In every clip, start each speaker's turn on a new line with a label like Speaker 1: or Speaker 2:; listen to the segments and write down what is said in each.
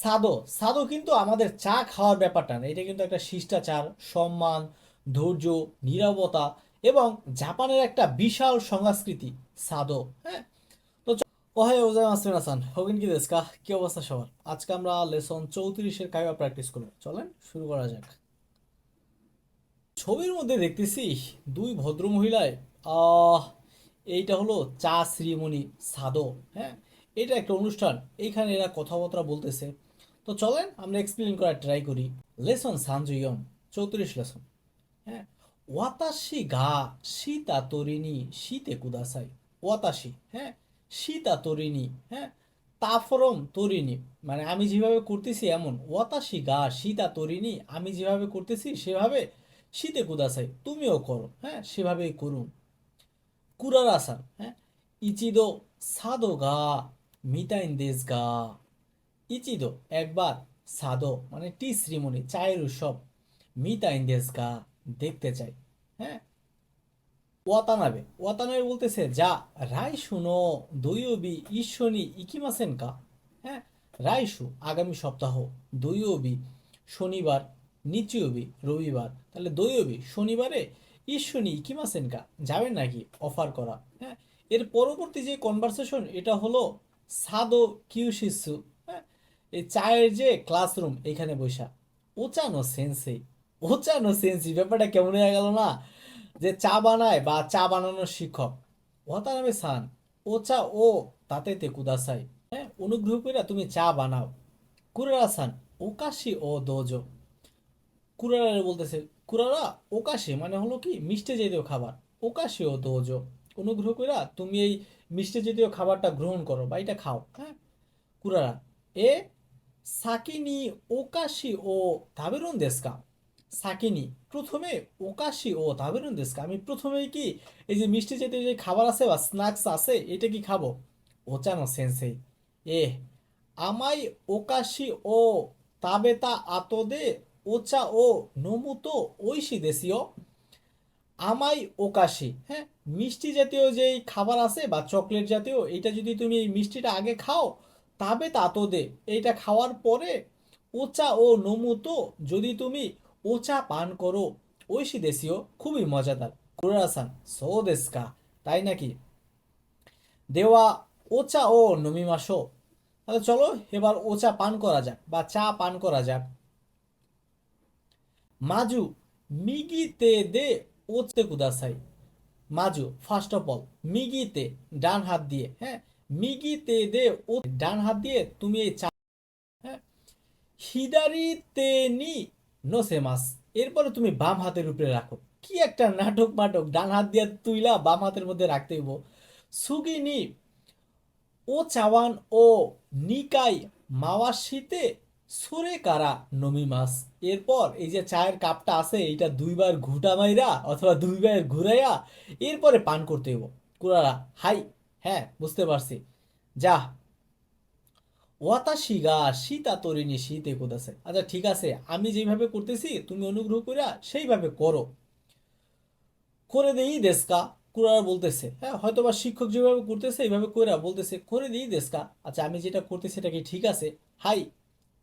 Speaker 1: সাদো সাদো কিন্তু আমাদের চা খাওয়ার ব্যাপারটা না, এটা কিন্তু একটা শিষ্টাচার, সম্মান, ধৈর্য, নীরবতা এবং জাপানের একটা বিশাল সংস্কৃতি সাদো। হ্যাঁ, তো ওহাই ওজাইমাসু মিনাসান, হোগেন কি দেস্কা, কি অবস্থা সবার? আজকে আমরা লেসন 34-এর কাইবা প্র্যাকটিস করব, চলেন শুরু করা যাক। ছবির মধ্যে দেখতেছি দুই ভদ্র মহিলায়, আহ এইটা হলো চা শ্রীমণি সাদো। হ্যাঁ, এটা একটা অনুষ্ঠান, এইখানে এরা কথাবার্তা বলতেছে। তো চলেন আমরা এক্সপ্লেন করার ট্রাই করি। লেসন সানজুইয়ন, 34 লেসন। হ্যাঁ, ওয়াতাশি গা সীতা তরিনি শীতে কুদাসাই। ওয়াতাশি, হ্যাঁ, সীতা তরিনি, হ্যাঁ, তাফরম তরিনি, মানে আমি যেভাবে করতেছি এমন। ওয়াতাশি গা সীতা তরিনি, আমি যেভাবে করতেছি সেভাবে শীতে কুদাসাই, তুমিও করো, হ্যাঁ, সেভাবেই করুন। কুরারাসান, হ্যাঁ, ইচিদো সাদো গা মিতাইন দেশ গা। ইচিদো একবার, সাদো মানে টি শ্রীমণি চায়ের উৎসব, মিতাইন দেশ গা দেখতে চাই। হ্যাঁ, ওয়াতানাবে ওয়াতানাবে বলতেছে যা, রাইসু নো দৈয়বি ঈশ্বনি ইকিমাসেন কা। হ্যাঁ, রাইসু আগামী সপ্তাহ, দৈয়বি শনিবার, নিচিয়বি রবিবার, তাহলে দৈয়বি শনিবারে, ঈশ্বনি ইকিমাসেন কা যাবেন নাকি, অফার করা। হ্যাঁ, এর পরবর্তী যে কনভারসেশন এটা হলো সাদো কিউশিসু। হ্যাঁ, এই চায়ের যে ক্লাসরুম এখানে বসা। ওচানো সেন্সেই, ওচানো সেন্সি ব্যাপারটা কেমন হয়ে গেল না, যে চা বানায় বা চা বানানোর শিক্ষক। ওয়াতানাবে সান, ও চা ও তাতেতে কুদাসাই। হ্যাঁ, অনুগ্রহ করে তুমি চা বানাও। কুরারা সান, ওকাশি ও দোজো। কুরারা বলতেছে, কুরারা ওকাশি মানে হলো কি মিষ্টি জাতীয় খাবার, ওকাশি ও দোজো, অনুগ্রহ করে তুমি এই মিষ্টি জাতীয় খাবারটা গ্রহণ করো বা এটা খাও। হ্যাঁ, কুরারা এ সাকিনি ওকাশি ও তাবেরুন দেস্কা। সাকিনি প্রথমে, ওকাশি ও তাবেরুন দেস্কা আমি প্রথমেই কি এই যে মিষ্টি জাতীয় যে খাবার আছে বা স্ন্যাক্স আছে এটা কি খাবো। ওচানো সেন্সেই, এ আমাই ওকাশি ও তাবেতা আতদে ওচা ও নমুতো ঐশি দেশীয়। আমাই ওকাশি, হ্যাঁ, মিষ্টি জাতীয় যেই খাবার আছে বা চকলেট জাতীয়, এটা যদি তুমি এই মিষ্টিটা আগে খাও, তবে তাতদে এইটা খাওয়ার পরে, ওচা ও নমুতো যদি তুমি ওচা পান করো, ঐশী দেশীয় খুবই মজাদার। কুরাসান, সো দেস্কা তাই নাকি, দেওয়া ওচা ও নমিমাশো, তাহলে চলো এবার ওচা পান করা যাক বা চা পান করা যাক। মাজু মিগিতে দে ওচতে কুদাসাই। মাজু ফার্স্ট অফ অল, মিগিতে ডান হাত দিয়ে, হ্যাঁ, মিগিতে দে ও ডান হাত দিয়ে তুমি এই চা। হ্যাঁ, হিদারিতে নি নোসেমাস, এরপরে তুমি বাম হাতের উপরে রাখো। কি একটা নাটক মাটক, ডান হাত দিয়ে তুইলা বাম হাতের মধ্যে রাখতে হইব। সুগিনি ও চাওয়ান ও নিকাই মাওয়াশিতে সুরে কারা নমিমাস, এরপর এই যে চায়ের কাপটা আছে এইটা দুইবার ঘুটা মাইরা অথবা দুইবার ঘুরাইয়া এরপরে পান করতে হইব। কুরারা হাই, হ্যাঁ বুঝতে পারছি, যা। ওয়াতাশি গা সীতা তরিনি শীতে কোদাছে, আচ্ছা ঠিক আছে, আমি যেভাবে করতেছি তুমি অনুগ্রহ করিয়া সেইভাবে করো। করে দেই দেশকা, কুরারা বলতেছে, হ্যাঁ হয়তো বা শিক্ষক যেভাবে করতেছে এইভাবে কইরা বলতেছে করে দেই দেশকা, আচ্ছা আমি যেটা করতেছি এটা কি ঠিক আছে। হাই,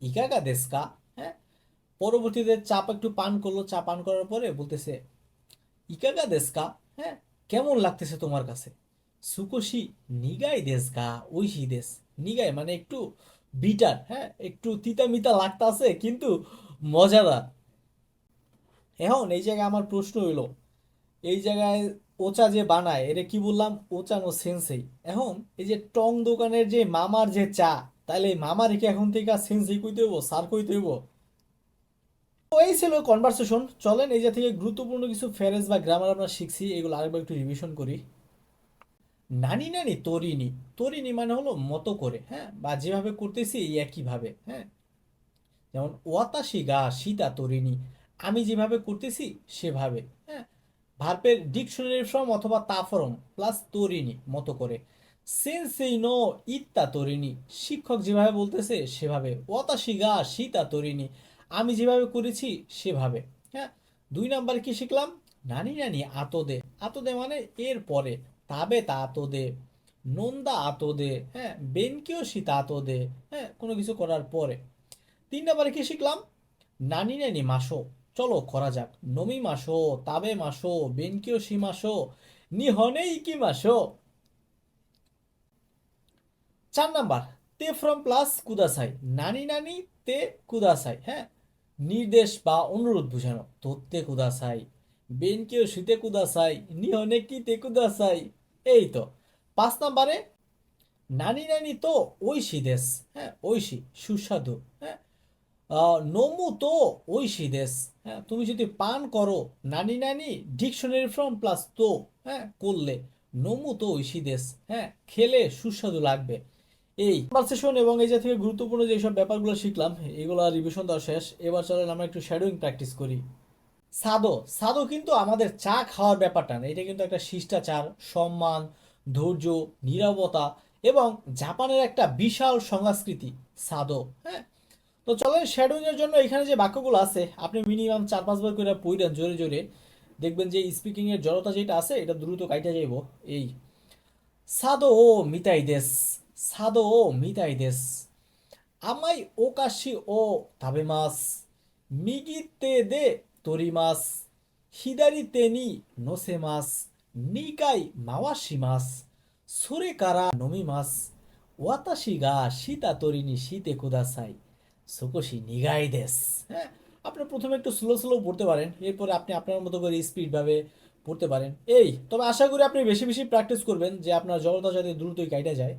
Speaker 1: ইকাগা দেশকা। হ্যাঁ, পরবর্তীতে চাপ একটু পান করলো, চা পান করার পরে বলতেছে ইকাগা দেশকা, হ্যাঁ, কেমন লাগতেছে তোমার কাছে। সুকোশি নিগাই দেশকা ঐশী দেশ। নিগাই মানে একটু বিটার, হ্যাঁ, একটু তিতা মিতা লাগতাছে কিন্তু মজাদার। এখন এই জায়গায় আমার প্রশ্ন হইল, এই জায়গায় ওচা যে বানায় এটা কি বললাম, ওচানো সেন্সেই। এখন এই যে টং দোকানের যে মামার যে চা, তাহলে এই মামার কি এখন থেকে সেন্সেই কইতে হইব, স্যার কইতে হইব? তো এই ছিল কনভারসেশন, চলেন এই যে থেকে গুরুত্বপূর্ণ কিছু ফ্রেজ বা গ্রামার আমরা শিখছি এগুলো আরেকবার একটু রিভিশন করি। নানি নানি তরিনি, তরিনি মানে হলো মতো করে, হ্যাঁ, বা যেভাবে করতেছি এই একইভাবে। হ্যাঁ, যেমন ওয়াতাশি গা সীতা তরিনি, আমি যেভাবে করতেছি সেভাবে। হ্যাঁ, ভার্বের ডিকশনারি ফর্ম অথবা তা ফর্ম প্লাস তরিনি মতো করে। সেন্সেই নো ইত্তা তরিনি, শিক্ষক যেভাবে বলতেছে সেভাবে। ওয়াতাশি গা সীতা তরিনি, আমি যেভাবে করেছি সেভাবে। হ্যাঁ, 2 নাম্বার কি শিখলাম, নানি নানি আতদে, আতদে মানে এর পরে, তাবে তা আতদে, নন্দা আতদে, হ্যাঁ, বেনকিও সীতা আতদে, হ্যাঁ কোনো কিছু করার পরে। 3 নম্বরে কি শিখলাম? নানি নানি মাসো, চলো করা যাক। নমি মাসো, তাবে মাসো, বেনকিও সি মাসো, নিহনেই কি মাসো। 4 নাম্বার, তে ফ্রম প্লাস কুদাসাই। নানি নানি তে কুদাসাই, হ্যাঁ, নির্দেশ বা অনুরোধ বোঝানো। তোত্তে কুদাসাই, বেনকিও শিতে কুদাসাই, নিহনে কি তে কুদাসাই। এই তো। 5 নাম্বারে নানি নানি তো ঐশী দেশ, হ্যাঁ, ঐশী সুস্বাদু, হ্যাঁ। নমু তো ঐশী দেশ, হ্যাঁ, তুমি যদি পান করো। নানি নানি ডিকশনারি ফ্রম প্লাস তো, হ্যাঁ, করলে। নমু তো ঐশী দেশ, হ্যাঁ, খেলে সুস্বাদু লাগবে। এই কনভারসেশন এবং এই যে থেকে গুরুত্বপূর্ণ যেসব ব্যাপারগুলো শিখলাম, এগুলো রিভিশন দেওয়া শেষ। এবার চলেন আমরা একটু শ্যাডোইং প্র্যাকটিস করি। সাদো, সাদো কিন্তু আমাদের চা খাওয়ার ব্যাপারটা না, এটা কিন্তু একটা শিষ্টাচার, সম্মান, ধৈর্য, নীরবতা এবং জাপানের একটা বিশাল সংস্কৃতি সাদো, হ্যাঁ। তো চলেন শ্যাডোইং এর জন্য এখানে যে বাক্যগুলো আছে আপনি মিনিমাম 4-5 বার করে পড়েন জোরে জোরে। দেখবেন যে স্পিকিং এর জড়তা যেটা আছে এটা দ্রুত কাইটা যাইব। এই সাদো ও মিতাই দেস, সাদো ও মিতাই দেস, আমাই ওকাশি ও তাবে মাস, মিগিতে দে তোরি মাস, হিদারিতে ni নোসে মাস, নিকাই মাওয়াশি মাস, সোরে কারা নমি মাস, ওয়াতাশি গা শীতা তরিনি শীতে কুদাসাই, সুকোশি নিগাই দেস। হ্যাঁ, আপনি প্রথমে একটু স্লো স্লো পড়তে পারেন, এরপরে আপনি আপনার মতো করে স্পিড ভাবে পড়তে পারেন। এই তবে আশা করি আপনি বেশি বেশি প্র্যাকটিস করবেন যে আপনার জড়তা যাতে দ্রুতই কাইটা যায়।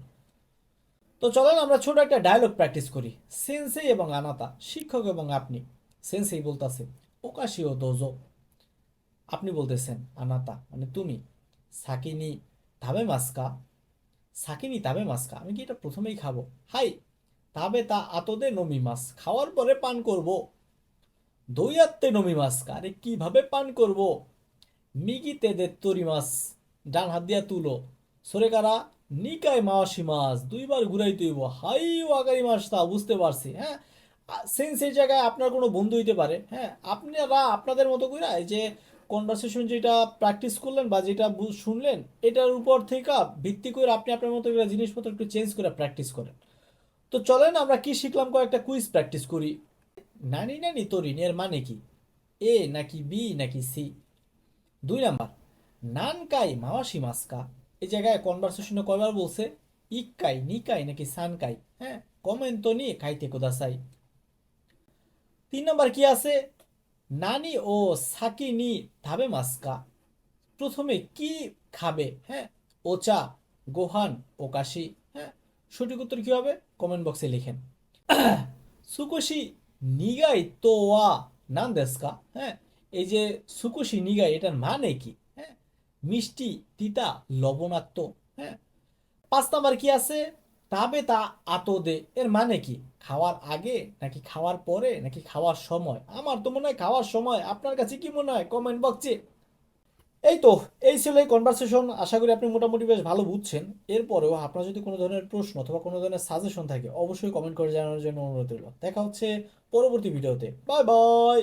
Speaker 1: তো চলেন আমরা ছোট একটা ডায়লগ প্র্যাকটিস করি। সেন্সেই এবং আনাতা, শিক্ষক এবং আপনি। সেন্সেই বলতাছে ওকাশিও দোজো, আপনি বলতেছেন আনাতা মানে তুমি। সাকিনি তাবে মাস্কা, সাকিনি তাবে মাস্কা, আমি কি এটা প্রথমেই খাবো? হাই তাবে তা আতদে নমি মাস, খাওয়ার পরে পান করব। দইয়াত্তে নমি মাস্কা, আরে কিভাবে পান করব? মিগিতে দে তরি মাস, ডান হাত দিয়া তুলো। সোরেকারা নিকায় মাওয়াশি মাস, 2 বার ঘুরাই তুইব। হাই ওয়াকারি মাস, তা বুঝতে পারছি, হ্যাঁ। সেন্স এই জায়গায় আপনার কোনো বন্ধু হইতে পারে, হ্যাঁ। আপনারা আপনাদের মতো করে এই যে কনভারসেশন যেটা প্র্যাকটিস করলেন বা যেটা শুনলেন এটার উপর থেকে ভিত্তি করে আপনি আপনার মতো করে জিনিসপত্র একটু চেঞ্জ করে প্র্যাকটিস করেন। তো চলেন আমরা কি শিখলাম কয়েকটা কুইজ প্র্যাকটিস করি। নানি নানি তরিন এর মানে কি? এ নাকি বি নাকি সি? 2 নাম্বার, নানকাই মাওয়াশি মাস্কা, এই জায়গায় কনভারসেশনে কয়বার বলছে? ইক্কাই নিকাই নাকি সানকাই, হ্যাঁ, কমেন্ট নি খাইতে কোদাসাই। 3 নাম্বার কি আছে? নানি ও সাকি নি ধাবে মাস্কা, প্রথমে কি খাবে, হ্যাঁ, ওচা, গোহান, ওকাশি, হ্যাঁ। সঠিক উত্তর কি হবে কমেন্ট বক্সে লিখেন। সুকোশি নিগাই তো ওয়া নান দেস্কা, হ্যাঁ, এই যে সুকোশি নিগাই এটার মানে কি? হ্যাঁ, মিষ্টি, তিতা, লবণাক্ত, হ্যাঁ। 5 নাম্বার কি আছে? তাবে তা আতো দে এর মানে কি? খাওয়ার আগে নাকি খাওয়ার পরে নাকি খাওয়ার সময়? আমার তো মনে হয় খাওয়ার সময়, আপনার কাছে কি মনে হয় কমেন্ট বক্সে। এই তো, এই ছিল এই কনভারসেশন। আশা করি আপনি মোটামুটি বেশ ভালো বুঝছেন। এরপরেও আপনার যদি কোনো ধরনের প্রশ্ন অথবা কোনো ধরনের সাজেশন থাকে অবশ্যই কমেন্ট করে জানানোর জন্য অনুরোধ রইল। দেখা হচ্ছে পরবর্তী ভিডিওতে। Bye bye.